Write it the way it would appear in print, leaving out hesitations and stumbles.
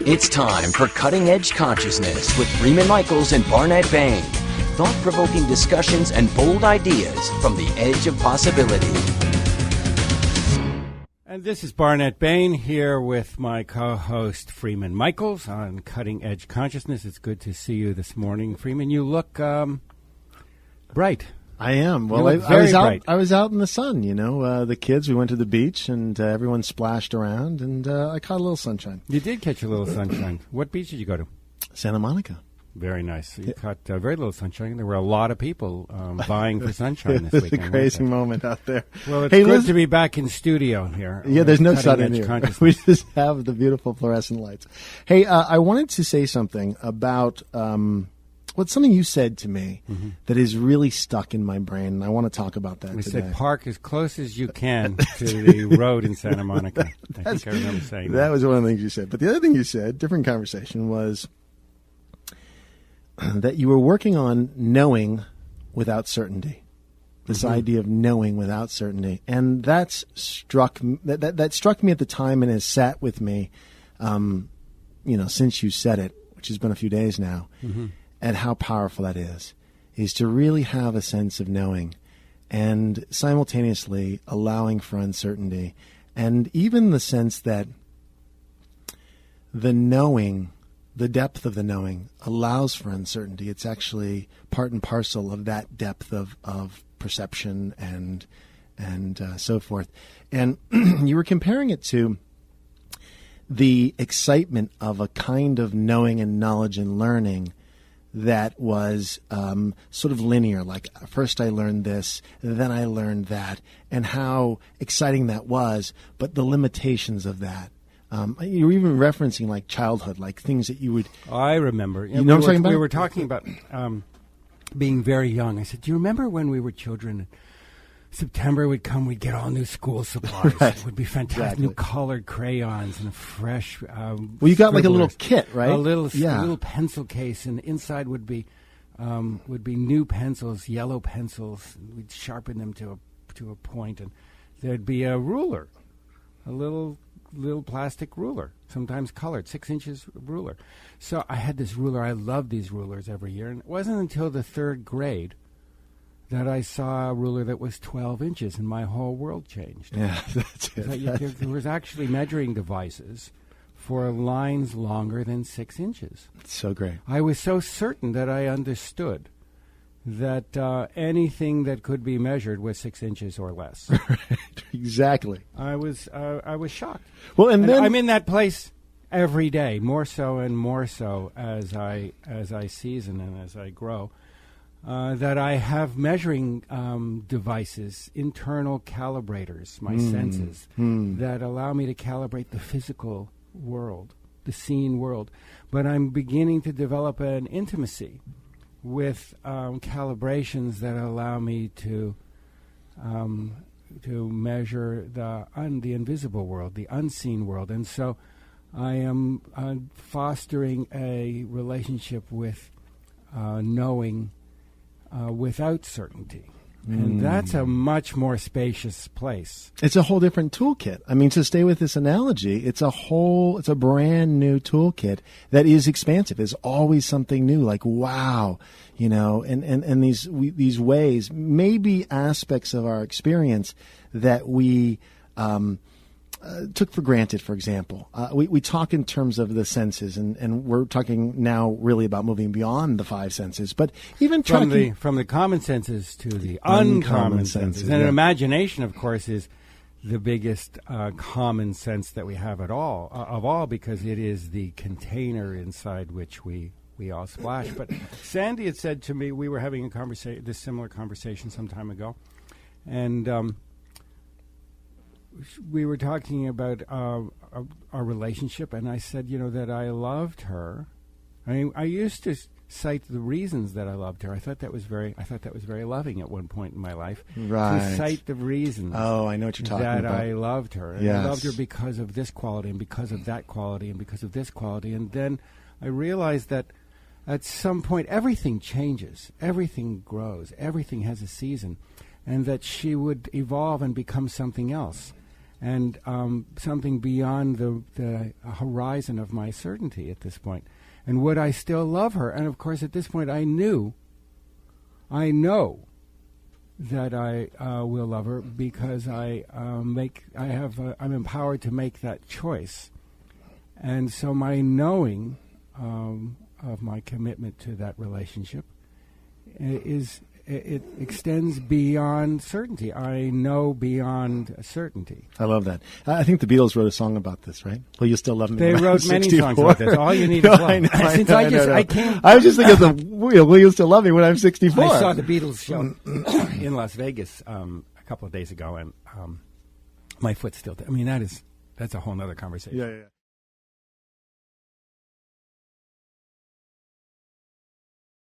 It's time for Cutting Edge Consciousness with Freeman Michaels and Barnet Bain. Thought-provoking discussions and bold ideas from the edge of possibility. And this is Barnet Bain here with my co-host Freeman Michaels on Cutting Edge Consciousness. It's good to see you this morning, Freeman. You look bright. I am. Well, I was out in the sun, you know. The kids, we went to the beach, and everyone splashed around, and I caught a little sunshine. You did catch a little sunshine. What beach did you go to? Santa Monica. Very nice. You caught very little sunshine. There were a lot of people vying for sunshine this weekend. It's a crazy moment out there. Well, it's good to be back in studio here. Yeah, there's no sun in here. We just have the beautiful fluorescent lights. Hey, I wanted to say something about something you said to me that is really stuck in my brain, and I want to talk about that today. You said park as close as you can to the road in Santa Monica. I think I remember saying that. That was one of the things you said. But the other thing you said, different conversation, was that you were working on knowing without certainty. This idea of knowing without certainty. And that struck me at the time and has sat with me, since you said it, which has been a few days now, and how powerful that is to really have a sense of knowing and simultaneously allowing for uncertainty. And even the sense that the knowing, the depth of the knowing, allows for uncertainty. It's actually part and parcel of that depth of perception and so forth. And you were comparing it to the excitement of a kind of knowing and knowledge and learning that was sort of linear. Like, first I learned this, then I learned that, and how exciting that was, but the limitations of that. You were even referencing like childhood, like things that you would... I remember. You know what I'm talking about? We were talking about being very young. I said, do you remember when we were children? September would come, we'd get all new school supplies. Right. It would be fantastic. Exactly. New colored crayons and a fresh well, you got like a little kit, right? A little pencil case, and inside would be new pencils, yellow pencils. We'd sharpen them to a point, and there'd be a ruler, a little plastic ruler, sometimes colored, 6 inches ruler. So I had this ruler. I loved these rulers every year, and it wasn't until the third grade that I saw a ruler that was 12 inches, and my whole world changed. Yeah, that's it. There was actually measuring devices for lines longer than 6 inches. It's so great. I was so certain that I understood that anything that could be measured was 6 inches or less. Right, exactly. I was shocked. Well, and then I'm in that place every day, more so and more so as I season and as I grow. That I have measuring devices, internal calibrators, my senses, that allow me to calibrate the physical world, the seen world. But I'm beginning to develop an intimacy with calibrations that allow me to measure the invisible world, the unseen world. And so I am fostering a relationship with knowing without certainty. And that's a much more spacious place. It's a whole different toolkit. I mean, to stay with this analogy, it's a brand new toolkit that is expansive. There's always something new, like, wow, and these ways, maybe aspects of our experience that we took for granted, for example. We talk in terms of the senses, and we're talking now really about moving beyond the five senses, but even from the common senses to the uncommon senses. And imagination, of course, is the biggest common sense that we have of all, because it is the container inside which we all splash. But Sandy had said to me, we were having this similar conversation some time ago, and we were talking about our relationship, and I said, that I loved her. I used to cite the reasons that I loved her. I thought that was very loving at one point in my life. Right. To cite the reasons. Oh, I know what you're talking about. That I loved her. And yes. I loved her because of this quality, and because of that quality, and because of this quality. And then I realized that at some point everything changes, everything grows, everything has a season, and that she would evolve and become something else. and something beyond the horizon of my certainty at this point. And would I still love her? And of course, at this point, I know that I will love her because I'm empowered to make that choice. And so my knowing of my commitment to that relationship it extends beyond certainty. I know beyond certainty. I love that. I think the Beatles wrote a song about this, right? Will you still love me? They when wrote I'm many 64? songs about this. All you need is love. I know, Since I was just thinking of the Will you still love me when I'm 64? I saw the Beatles show in Las Vegas a couple of days ago, and my foot's still. That's a whole other conversation. Yeah.